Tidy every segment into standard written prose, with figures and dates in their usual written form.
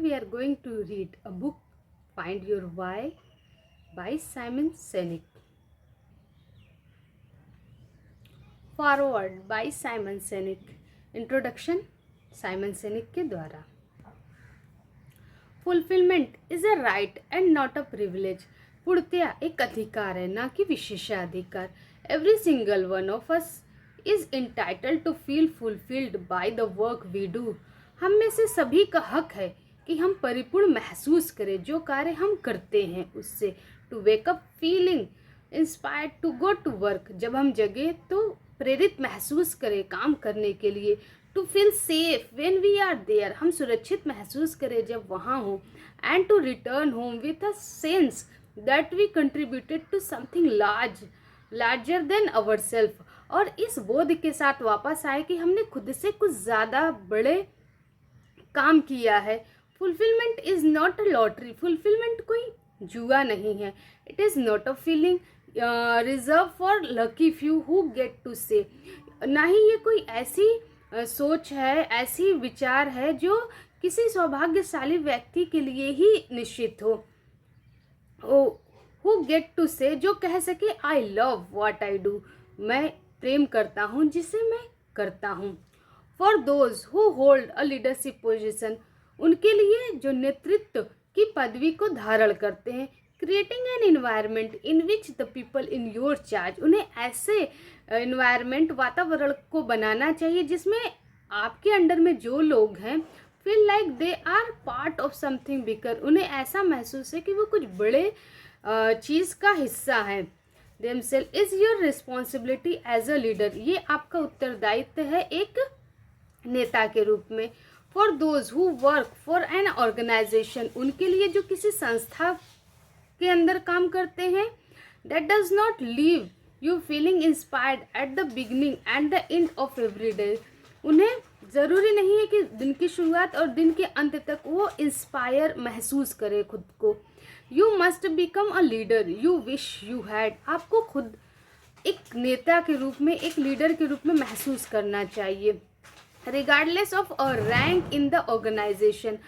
we are going to read a book, Find Your Why by Simon Sinek. Forward by Simon Sinek. Introduction Simon Sinek के द्वारा. Fulfillment is a right and not a privilege. पूर्णतया एक अधिकार है, ना कि विशेषाधिकार. Every single one of us is entitled to feel fulfilled by the work we do. हम में से सभी का हक है कि हम परिपूर्ण महसूस करें जो कार्य हम करते हैं उससे. To wake up feeling inspired to go to work. जब हम जगे तो प्रेरित महसूस करें काम करने के लिए. To feel safe when we are there. हम सुरक्षित महसूस करें जब वहाँ हों. And to return home with a sense that we contributed to something larger than our self. और इस बोध के साथ वापस आए कि हमने खुद से कुछ ज़्यादा बड़े काम किया है. Fulfilment is not a lottery. Fulfilment कोई जुआ नहीं है. It is not a feeling reserve for lucky few who get to say. ना ही ये कोई ऐसी सोच है, ऐसी विचार है जो किसी सौभाग्यशाली व्यक्ति के लिए ही निश्चित हो. हु गेट टू से, जो कह सके I love what I do. मैं प्रेम करता हूँ जिसे मैं करता हूँ. For those who hold a leadership position, उनके लिए जो नेतृत्व की पदवी को धारण करते हैं. Creating an environment in which the people in your charge, उन्हें ऐसे एनवायरनमेंट वातावरण को बनाना चाहिए जिसमें आपके अंडर में जो लोग हैं feel like they are part of something bigger. उन्हें ऐसा महसूस है कि वो कुछ बड़े चीज़ का हिस्सा है. Themselves is your responsibility as a leader, ये आपका उत्तरदायित्व है एक नेता के रूप में. For those who work for an organisation, उनके लिए जो किसी संस्था के अंदर काम करते हैं. That does not leave you feeling inspired eight the beginning and the end of every day. उन्हें ज़रूरी नहीं है कि दिन की शुरुआत और दिन के अंत तक वो इंस्पायर महसूस करे खुद को. You must become a leader you wish you had. आपको खुद एक नेता के रूप में, एक लीडर के रूप में महसूस करना चाहिए. Regardless of a rank in the organisation,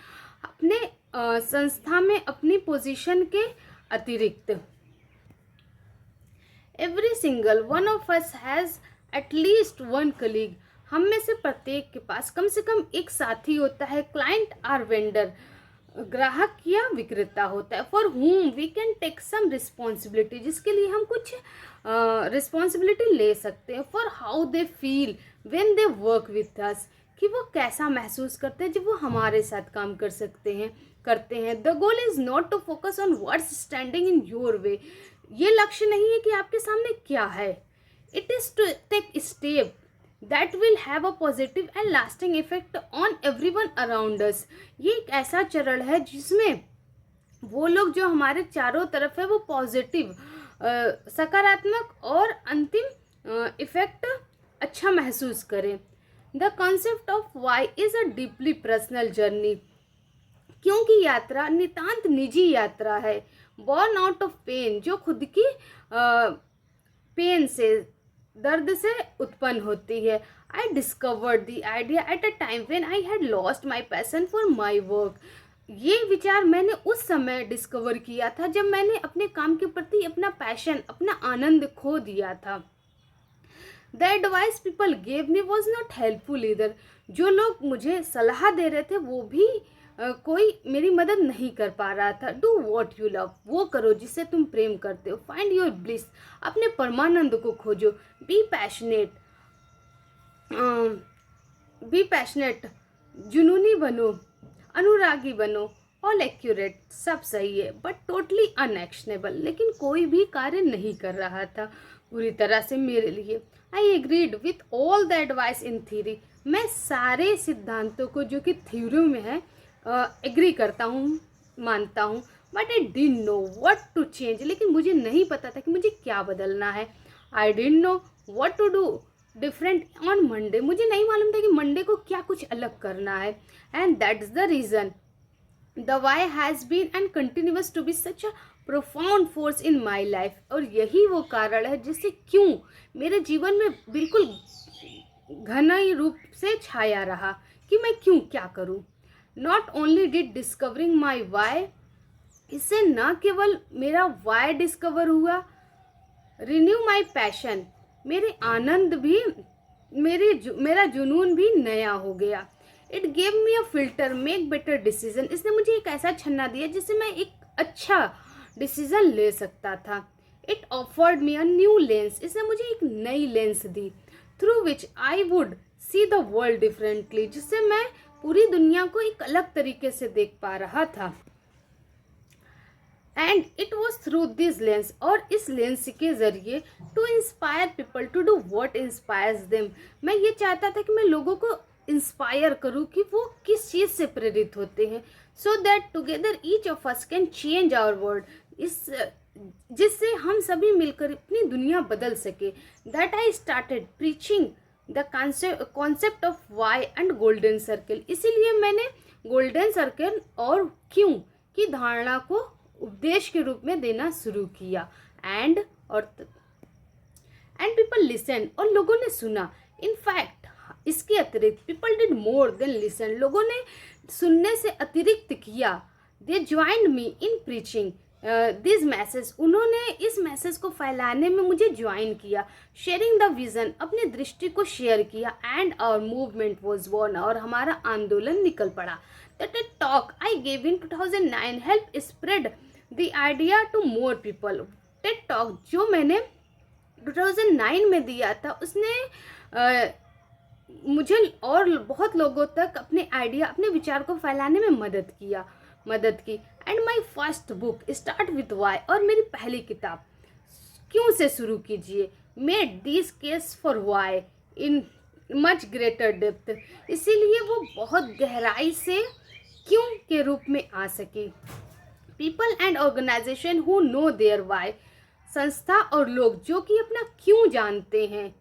अपने संस्था में अपनी पोजीशन के अतिरिक्त. Every single one of us has at least one colleague, हम में से प्रत्येक के पास कम से कम एक साथी होता है. क्लाइंट आर वेंडर, ग्राहक या विक्रेता होता है. For whom we can take some responsibility, जिसके लिए हम कुछ रिस्पॉन्सिबिलिटी ले सकते हैं. For how they feel when they work with us, कि वो कैसा महसूस करते हैं जब वो हमारे साथ काम करते हैं. The goal is not to focus on what's standing in your way, ये लक्ष्य नहीं है कि आपके सामने क्या है. It is to take step that will have a positive and lasting effect on everyone around us. ये एक ऐसा चरण है जिसमें वो लोग जो हमारे चारों तरफ है वो पॉजिटिव, सकारात्मक और अंतिम इफेक्ट अच्छा महसूस करें. The concept of why is a deeply personal journey, क्योंकि यात्रा नितांत निजी यात्रा है. बॉर्न आउट ऑफ पेन, जो खुद की पेन से, दर्द से उत्पन्न होती है. I discovered the idea at a time when I had lost my passion for my work. ये विचार मैंने उस समय डिस्कवर किया था जब मैंने अपने काम के प्रति अपना पैशन, अपना आनंद खो दिया था. The advice people gave me was not helpful इधर, जो लोग मुझे सलाह दे रहे थे वो भी कोई मेरी मदद नहीं कर पा रहा था. डू वॉट यू लव, वो करो जिससे तुम प्रेम करते हो. फाइंड योर ब्लिस, अपने परमानंद को खोजो. बी पैशनेट, जुनूनी बनो, अनुरागी बनो. ऑल एक्यूरेट, सब सही है, बट टोटली अनएक्शनेबल, लेकिन कोई भी कार्य नहीं कर रहा था पूरी तरह से मेरे लिए. I agreed with all the advice in theory, मैं सारे सिद्धांतों को जो कि थ्योरी में है एग्री करता हूँ, मानता हूँ. But I didn't know what to change, लेकिन मुझे नहीं पता था कि मुझे क्या बदलना है. I didn't know what to do different on Monday, मुझे नहीं मालूम था कि मंडे को क्या कुछ अलग करना है. And that's the reason the why has been and continues to be such a profound force in my life. और यही वो कारण है जिससे क्यों मेरे जीवन में बिल्कुल घना रूप से छाया रहा कि मैं क्यों क्या करूं. Not only did discovering my why, इससे न केवल मेरा वाई डिस्कवर हुआ, रिन्यू माई पैशन, मेरे आनंद भी, मेरा जुनून भी नया हो गया। It gave me a filter make better decision, इसने मुझे एक ऐसा छन्ना दिया जिससे मैं एक अच्छा डिसीजन ले सकता था। It offered me a new lens, इसने मुझे एक नई lens the, through which I would see the world differently, जिससे मैं पूरी दुनिया को एक अलग तरीके से देख पा रहा था। And it was through this lens, और इस लेंस के जरिए to inspire people to do what inspires them, मैं ये चाहता था कि मैं लोगों को इंस्पायर करूँ कि वो किस चीज़ से प्रेरित होते हैं, so that together each of us can change our world, इस जिससे हम सभी मिलकर अपनी दुनिया बदल सके। That I started preaching the concept of why and golden circle, इसीलिए मैंने गोल्डन सर्कल और क्यों की धारणा को उपदेश के रूप में देना शुरू किया। एंड पीपल लिसन, और लोगों ने सुना। इनफैक्ट इसके अतिरिक्त people did more than listen, लोगों ने सुनने से अतिरिक्त किया। They joined me in preaching this message, उन्होंने इस मैसेज को फैलाने में मुझे ज्वाइन किया। शेयरिंग द विजन, अपने दृष्टि को शेयर किया। And our movement was born, और हमारा आंदोलन निकल पड़ा। That talk I gave in 2009 help spread the idea to more people, TED talk जो मैंने 2009 में दिया था उसने मुझे और बहुत लोगों तक अपने आइडिया, अपने विचार को फैलाने में मदद की। And my first book start with why, और मेरी पहली किताब क्यों से शुरू कीजिए, made this case for why in much greater depth, इसीलिए वो बहुत गहराई से क्यों के रूप में आ सकी। People and organisation who know their why, संस्था और लोग जो कि अपना क्यों जानते हैं,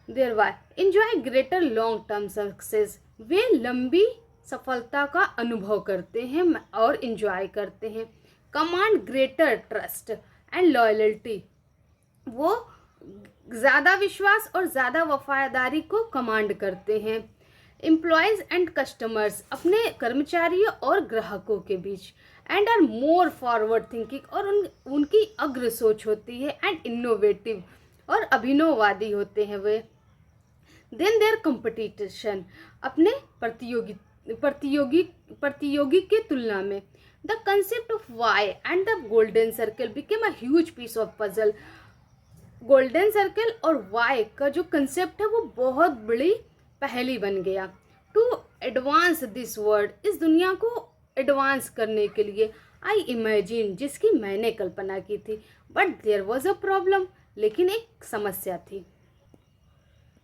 their why enjoy greater long term success, वे लंबी सफलता का अनुभव करते हैं और एंजॉय करते हैं। Command greater trust and loyalty, वो ज़्यादा विश्वास और ज़्यादा वफादारी को कमांड करते हैं। एम्प्लॉयज़ एंड कस्टमर्स, अपने कर्मचारियों और ग्राहकों के बीच। And are more forward thinking, और उनकी अग्र सोच होती है। एंड इनोवेटिव, और अभिनववादी होते हैं वे। देन देयर कंपटीशन, अपने प्रतियोगी के तुलना में। The concept of why and the golden circle became a huge piece of puzzle, golden circle और वाई का जो कंसेप्ट है वो बहुत बड़ी पहेली बन गया। टू एडवांस दिस वर्ल्ड, इस दुनिया को एडवांस करने के लिए। आई इमेजिन, जिसकी मैंने कल्पना की थी। But there was a problem, लेकिन एक समस्या थी।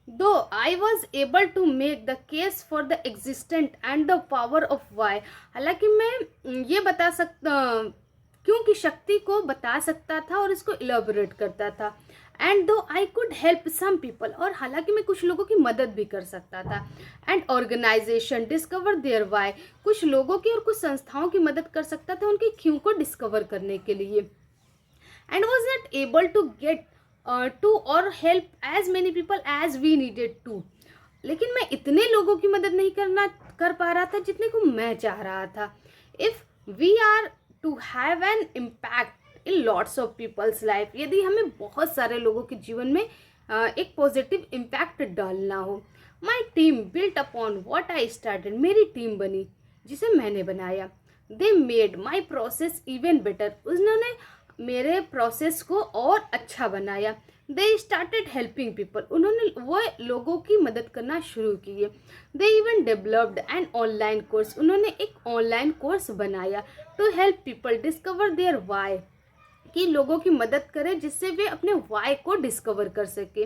Though I was able to make the case for the existent and the power of why, हालांकि मैं ये बता सकता क्योंकि शक्ति को बता सकता था और इसको इलेबोरेट करता था। And though I could help some people, और हालांकि मैं कुछ लोगों की मदद भी कर सकता था। And organisation discover their why, कुछ लोगों की और कुछ संस्थाओं की मदद कर सकता था उनके क्यों को डिस्कवर करने के लिए। And was not able to get to और help as many people as we needed to, लेकिन मैं इतने लोगों की मदद नहीं कर पा रहा था जितने को मैं चाह रहा था। If we are to have an impact in lots of people's life, यदि हमें बहुत सारे लोगों के जीवन में एक पॉजिटिव इम्पैक्ट डालना हो। My team built upon what I started, मेरी टीम बनी जिसे मैंने बनाया। They made my process even better, उन्होंने मेरे प्रोसेस को और अच्छा बनाया। दे स्टार्टेड हेल्पिंग पीपल, उन्होंने वो लोगों की मदद करना शुरू किए। They even developed an online course, उन्होंने एक ऑनलाइन कोर्स बनाया to help people discover their why, कि लोगों की मदद करें जिससे वे अपने वाई को डिस्कवर कर सके।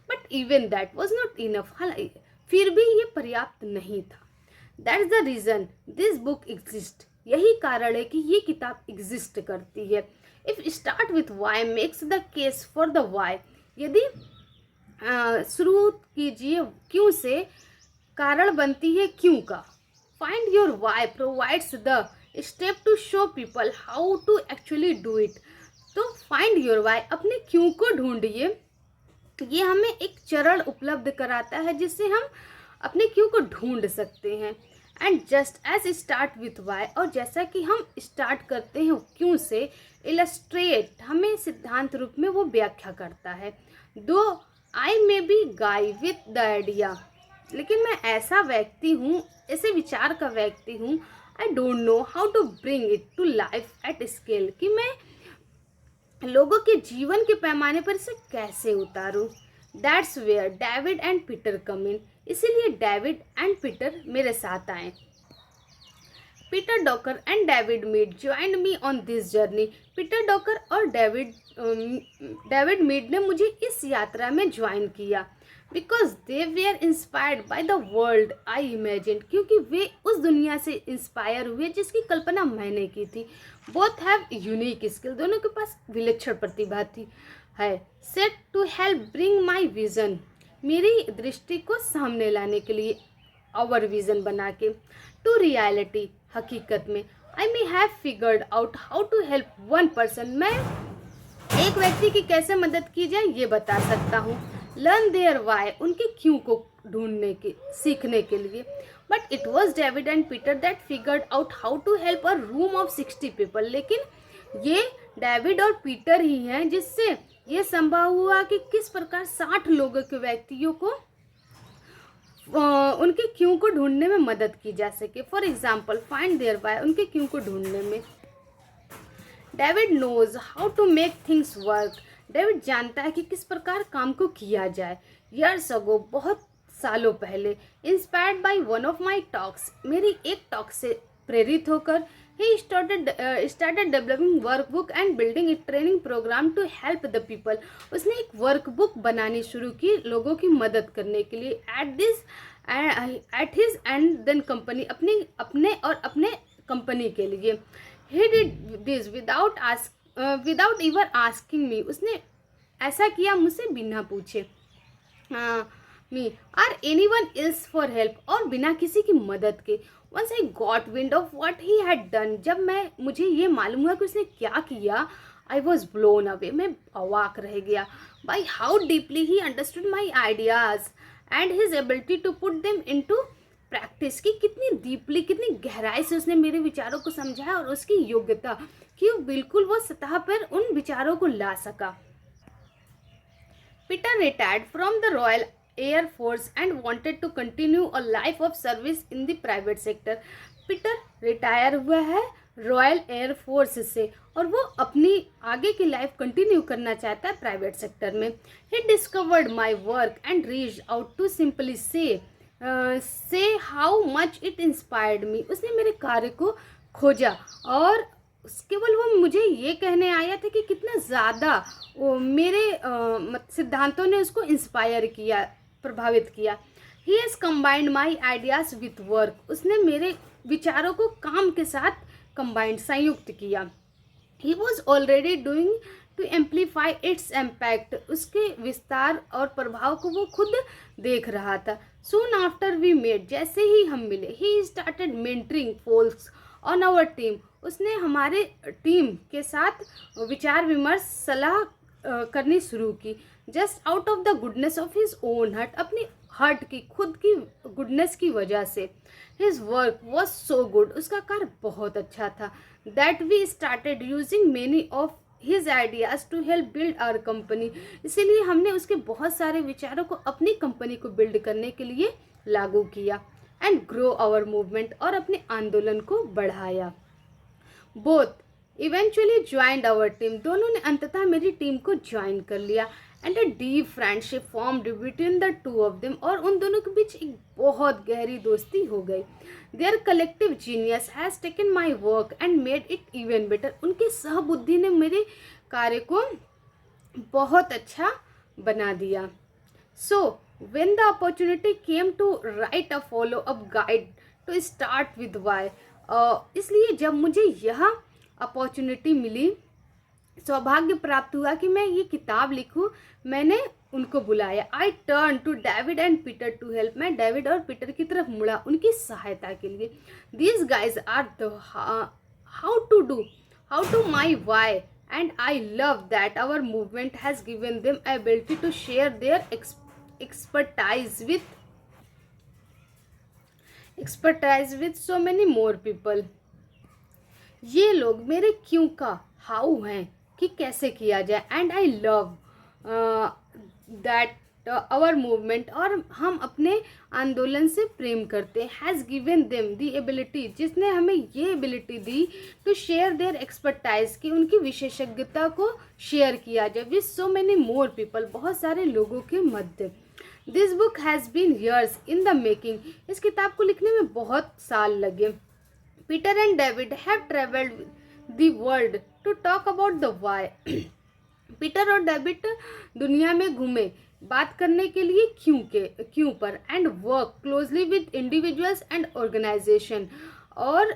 But even that was not enough, फिर भी ये पर्याप्त नहीं था। That's the reason this book exist, यही कारण है कि ये किताब एग्जिस्ट करती है। If start with why makes the case for the why, यदि शुरू कीजिए क्यों से, कारण बनती है क्यों का। Find your why provides the step to show people how to actually do it. तो फाइंड योर वाई, अपने क्यों को ढूंढिए, ये हमें एक चरण उपलब्ध कराता है जिससे हम अपने क्यों को ढूंढ सकते हैं। And just as start with why, और जैसा कि हम स्टार्ट करते हैं क्यों से, इलस्ट्रेट हमें सिद्धांत रूप में वो व्याख्या करता है। Though I may be guy with the idea, लेकिन मैं ऐसा व्यक्ति हूँ, ऐसे विचार का व्यक्ति हूँ, I don't know how to bring it to life at scale, कि मैं लोगों के जीवन के पैमाने पर इसे कैसे उतारूं। That's where David and Peter come in, इसीलिए डेविड एंड पीटर मेरे साथ आए। Peter Docker and David Mead joined me on this journey, Peter Docker और डेविड मीड ने मुझे इस यात्रा में ज्वाइन किया। Because they were inspired by the world I imagine, क्योंकि वे उस दुनिया से इंस्पायर हुए जिसकी कल्पना मैंने की थी। बोथ हैव यूनिक स्किल, दोनों के पास विलक्षण प्रतिभा थी है। Set to help bring my vision, मेरी दृष्टि को सामने लाने के लिए, आवर विजन बना के, टू रियलिटी, हकीकत में। I may have figured out how to help one person, मैं एक व्यक्ति की कैसे मदद की जाए ये बता सकता हूँ। लर्न देयर वाई, उनके क्यों को ढूंढने के, सीखने के लिए। But it was David and Peter that figured out how to help a room of 60 people, लेकिन ये डेविड और पीटर ही हैं जिससे ये संभव हुआ कि किस प्रकार 60 लोगों के व्यक्तियों को उनके क्यों को ढूंढने में मदद की जा सके। For example find their why, उनके क्यों को ढूंढने में। David knows how to make things work, David जानता है कि किस प्रकार काम को किया जाए। ईयर्स अगो, बहुत सालों पहले, inspired by one of my talks, मेरी एक टॉक से प्रेरित होकर, he started developing workbook and building a training program to help the people, उसने एक वर्कबुक बनानी शुरू की लोगों की मदद करने के लिए। At his and then company, अपने और अपने कंपनी के लिए। He did this without ever asking me, उसने ऐसा किया मुझसे बिना पूछे me or any one else for help, और बिना किसी की मदद के। Once I got wind of what he had done, जब मुझे ये मालूम हुआ कि उसने क्या किया, आई वॉज ब्लोन अवे, मैं अवाक रह गया। By how deeply he understood my ideas and his ability to put them into practice, की कितनी डीपली, कितनी गहराई से उसने मेरे विचारों को समझा, और उसकी योग्यता कि बिल्कुल वो सतह पर उन विचारों को ला सका। Peter retired from the Royal Air Force and wanted to continue a life of service in the private sector, Peter retire हुआ है रॉयल एयर फोर्स से, और वो अपनी आगे की लाइफ कंटिन्यू करना चाहता है प्राइवेट सेक्टर में। He discovered my work and reach out to simply say how much it inspired me, उसने मेरे कार्य को खोजा और केवल वो मुझे ये कहने आया था कि कितना ज़्यादा वो मेरे सिद्धांतों ने उसको इंस्पायर किया, प्रभावित किया। He has combined my ideas with work, उसने मेरे विचारों को काम के साथ कंबाइंड, संयुक्त किया। He was already doing to amplify its impact, उसके विस्तार और प्रभाव को वो खुद देख रहा था। सून आफ्टर वी मेट, जैसे ही हम मिले, he started mentoring folks on our team, उसने हमारे टीम के साथ विचार विमर्श, सलाह करनी शुरू की। Just out of the goodness of his own heart, अपनी हार्ट की, खुद की गुडनेस की वजह से। His work was so good, उसका कार्य बहुत अच्छा था। That we started using many of his ideas to help build our company, इसीलिए हमने उसके बहुत सारे विचारों को अपनी कंपनी को बिल्ड करने के लिए लागू किया। एंड ग्रो आवर मूवमेंट, और अपने आंदोलन को बढ़ाया। Both eventually joined our team, दोनों ने अंततः मेरी टीम को ज्वाइन कर लिया। And a deep friendship formed between the two of them, और उन दोनों के बीच एक बहुत गहरी दोस्ती हो गई। Their collective genius has taken my work and made it even better, उनकी सहबुद्धि ने मेरे कार्य को बहुत अच्छा बना दिया। सो when the opportunity came to write a follow-up guide to start with why, इसलिए जब मुझे यह अपॉर्चुनिटी मिली, सौभाग्य प्राप्त हुआ कि मैं ये किताब लिखूं, मैंने उनको बुलाया। I turn to David and Peter to help, मैं डेविड और पीटर की तरफ मुड़ा उनकी सहायता के लिए। These guys are the how to my why, and I love that our movement has given them ability to share their expertise with expertise with so many more people. ये लोग मेरे क्यों का हाउ हैं कि कैसे किया जाए। And I love that our movement, और हम अपने आंदोलन से प्रेम करते। Has given them the ability, जिसने हमें ये एबिलिटी दी टू शेयर देयर एक्सपर्टाइज, कि उनकी विशेषज्ञता को शेयर किया जाए with so many more people, बहुत सारे लोगों के मध्य। This book has been years in the making, इस किताब को लिखने में बहुत साल लगे। Peter and David have travelled the world to talk about the why. Peter और डेविड दुनिया में घूमे बात करने के लिए क्यों पर। And work closely with individuals and organisation, और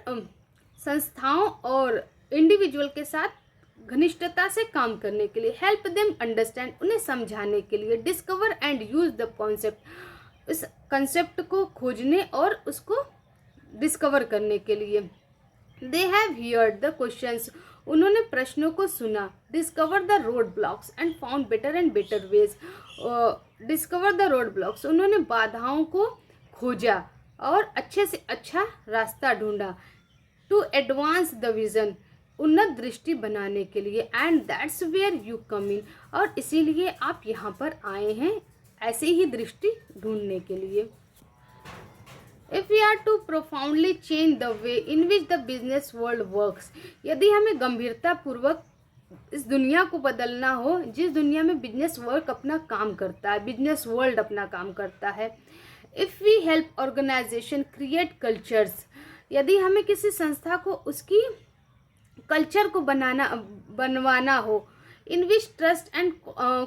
संस्थाओं और इंडिविजुअल के साथ घनिष्ठता से काम करने के लिए। हेल्प देम अंडरस्टैंड, उन्हें समझाने के लिए। Discover and use the concept, इस कंसेप्ट को खोजने और उसको डिस्कवर करने के लिए। They have heard the questions, उन्होंने प्रश्नों को सुना। Discover the road blocks and found better and better ways. Discover the road blocks, उन्होंने बाधाओं को खोजा और अच्छे से अच्छा रास्ता ढूंढा। टू एडवांस द विजन, उन्नत दृष्टि बनाने के लिए। And that's where you come in, और इसीलिए आप यहाँ पर आए हैं ऐसे ही दृष्टि ढूंढने के लिए। If we are to profoundly change the way in which the business world works, यदि हमें गंभीरता पूर्वक इस दुनिया को बदलना हो जिस दुनिया में बिजनेस वर्क अपना काम करता है, बिजनेस वर्ल्ड अपना काम करता है। If we help organization create cultures, यदि हमें किसी संस्था को उसकी कल्चर को बनवाना हो। In which trust and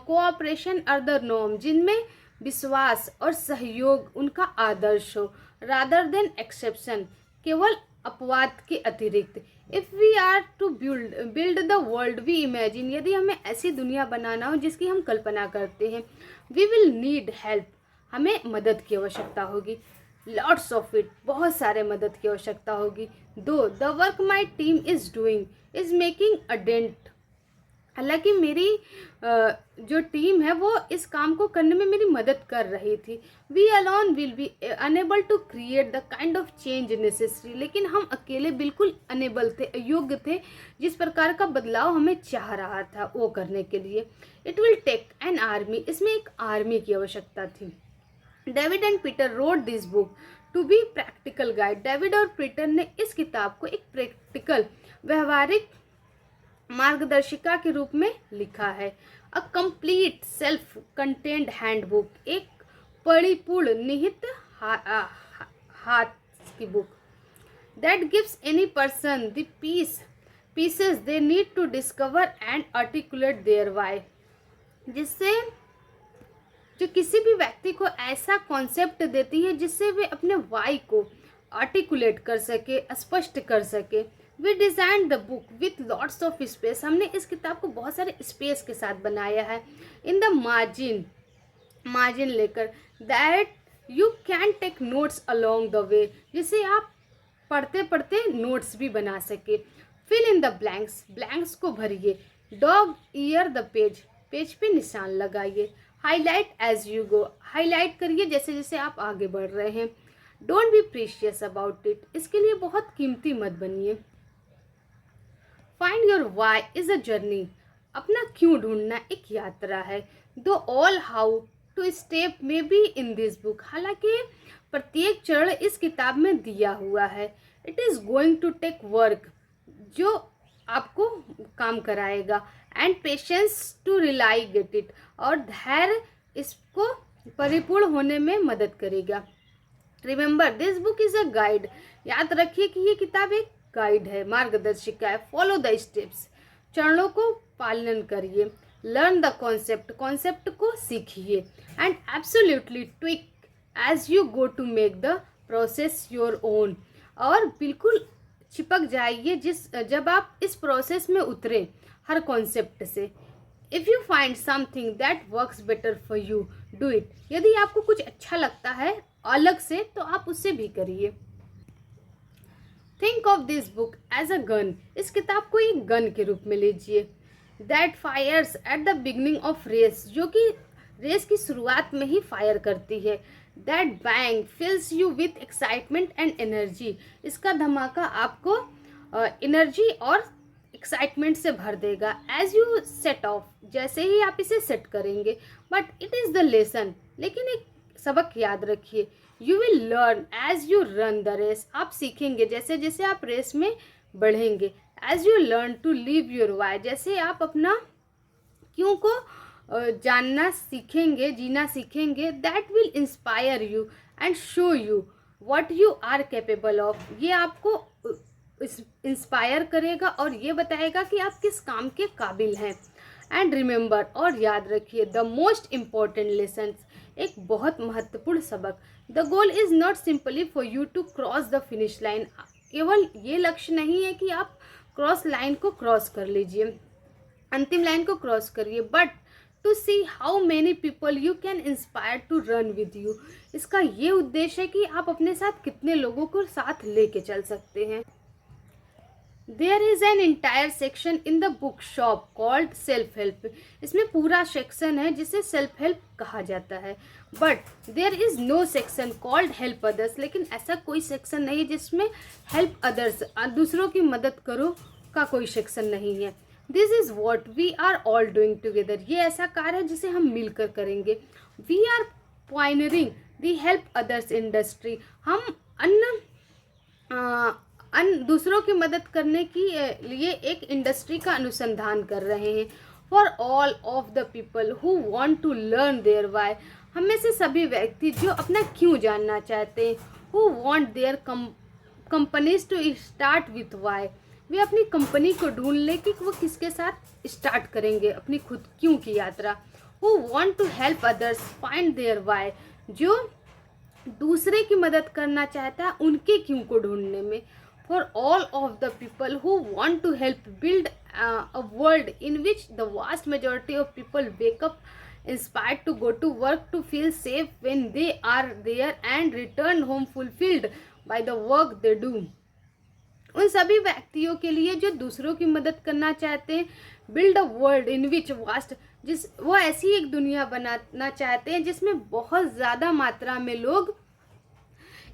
cooperation are the norm, जिनमें विश्वास और सहयोग उनका आदर्श हो। रादर देन एक्सेप्शन, केवल अपवाद के अतिरिक्त। If we are to build the world we imagine, यदि हमें ऐसी दुनिया बनाना हो जिसकी हम कल्पना करते हैं। वी विल नीड हेल्प, हमें मदद की आवश्यकता होगी। लॉट्स ऑफ इट, बहुत सारे मदद की आवश्यकता होगी। Though the work my team is doing is making a dent, हालांकि मेरी जो टीम है वो इस काम को करने में मेरी मदद कर रही थी। We alone will be unable to create the kind of change necessary, लेकिन हम अकेले बिल्कुल अनेबल थे, अयोग्य थे जिस प्रकार का बदलाव हमें चाह रहा था वो करने के लिए। It will take an army, इसमें एक आर्मी की आवश्यकता थी। David and Peter wrote this book to be practical guide, David और पीटर ने इस किताब को एक प्रैक्टिकल व्यवहारिक मार्गदर्शिका के रूप में लिखा है। A complete self contained handbook, एक परिपूर्ण निहित हाथ की book. That gives any person the pieces they need to discover and articulate their why, जिससे जो किसी भी व्यक्ति को ऐसा कॉन्सेप्ट देती है जिससे वे अपने वाई को आर्टिकुलेट कर सके, स्पष्ट कर सके। We design the book with lots of space, हमने इस किताब को बहुत सारे स्पेस के साथ बनाया है। इन द मार्जिन लेकर, that you can take notes along the way, जिसे आप पढ़ते पढ़ते नोट्स भी बना सके। फिल इन द ब्लैंक्स को भरिए। डॉग ईयर द पेज पे निशान लगाइए। Highlight as you go, highlight करिए जैसे जैसे आप आगे बढ़ रहे हैं। Don't be precious about it, इसके लिए बहुत कीमती मत बनिए। Find your why is a journey, अपना क्यों ढूंढना एक यात्रा है। Though all how to step may be in this book, हालांकि प्रत्येक चरण इस किताब में दिया हुआ है। It is going to take work, जो आपको काम कराएगा। And patience to really get it, और धैर्य इसको परिपूर्ण होने में मदद करेगा। Remember this book is a guide, याद रखिए कि ये किताब एक गाइड है, मार्गदर्शिका है। फॉलो द स्टेप्स, चरणों को पालन करिए। लर्न द कॉन्सेप्ट को सीखिए। And absolutely tweak as you go to make the process your own, और बिल्कुल चिपक जाइए जब आप इस प्रोसेस में उतरे हर कॉन्सेप्ट से। If you find something that works better for you do it, यदि आपको कुछ अच्छा लगता है अलग से तो आप उससे भी करिए। Think of this book as a gun, इस किताब को एक गन के रूप में लीजिए। That fires at the beginning of race, जो कि रेस की शुरुआत में ही फायर करती है। That bang fills you with excitement and energy. इसका धमाका आपको एनर्जी और एक्साइटमेंट से भर देगा। एज यू सेट ऑफ, जैसे ही आप इसे सेट करेंगे। But it is the lesson, लेकिन एक सबक याद रखिए। You will learn as you run the race. आप सीखेंगे जैसे जैसे आप रेस में बढ़ेंगे। As you learn to live your why, जैसे आप अपना क्यों को जानना सीखेंगे, जीना सीखेंगे। That will inspire you and show you what you are capable of. ये आपको इंस्पायर करेगा और ये बताएगा कि आप किस काम के काबिल हैं। एंड रिमेंबर, और याद रखिए, द मोस्ट इम्पॉर्टेंट लेसन, एक बहुत महत्वपूर्ण सबक। The goal is not simply for you to cross the finish line. केवल ये लक्ष्य नहीं है कि आप क्रॉस लाइन को क्रॉस कर लीजिए, अंतिम लाइन को क्रॉस करिए, but to see how many people you can inspire to run with you. इसका ये उद्देश्य है कि आप अपने साथ कितने लोगों को साथ लेके चल सकते हैं। There is an entire section in the book shop called self help. इसमें पूरा सेक्शन है जिसे सेल्फ हेल्प कहा जाता है। But there is no section called help others. लेकिन ऐसा कोई सेक्शन नहीं है जिसमें हेल्प अदर्स, दूसरों की मदद करो, का कोई सेक्शन नहीं है। This is what we are all doing together. ये ऐसा कार्य है जिसे हम मिलकर करेंगे। We are pioneering the help others industry. हम दूसरों की मदद करने की लिए एक इंडस्ट्री का अनुसंधान कर रहे हैं। For all of the people who want to learn their why. हम में से सभी व्यक्ति जो अपना क्यों जानना चाहते हैं। Who want their companies to start with why. वे अपनी कंपनी को ढूंढ ले कि वो किसके साथ स्टार्ट करेंगे अपनी खुद क्यों की यात्रा। Who want to help others find their why. जो दूसरे की मदद करना चाहता है उनके क्यों को ढूंढने में। For all of the people who want to help build a world in which the vast majority of people wake up inspired to go to work, to feel safe when they are there and return home fulfilled by the work they do. उन सभी व्यक्तियों के लिए जो दूसरों की मदद करना चाहते हैं, build a world in which vast, वो ऐसी एक दुनिया बनाना चाहते हैं जिसमें बहुत ज़्यादा मात्रा में लोग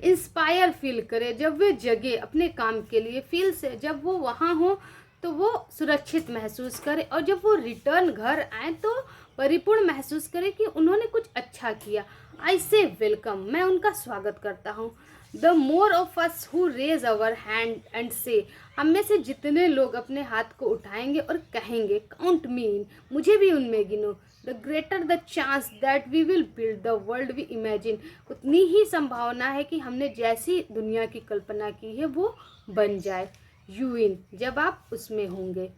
इंस्पायर फील करे। जब वे जगे अपने काम के लिए, फील से जब वो वहाँ हो तो वो सुरक्षित महसूस करे, और जब वो रिटर्न घर आए तो परिपूर्ण महसूस करे कि उन्होंने कुछ अच्छा किया। आई से वेलकम, मैं उनका स्वागत करता हूँ। The more of us who raise our hand and say, हम में से जितने लोग अपने हाथ को उठाएंगे और कहेंगे काउंट मी इन, मुझे भी उनमें गिनो, the greater the chance that we will build the world we imagine, उतनी ही संभावना है कि हमने जैसी दुनिया की कल्पना की है वो बन जाए। यू इन, जब आप उसमें होंगे।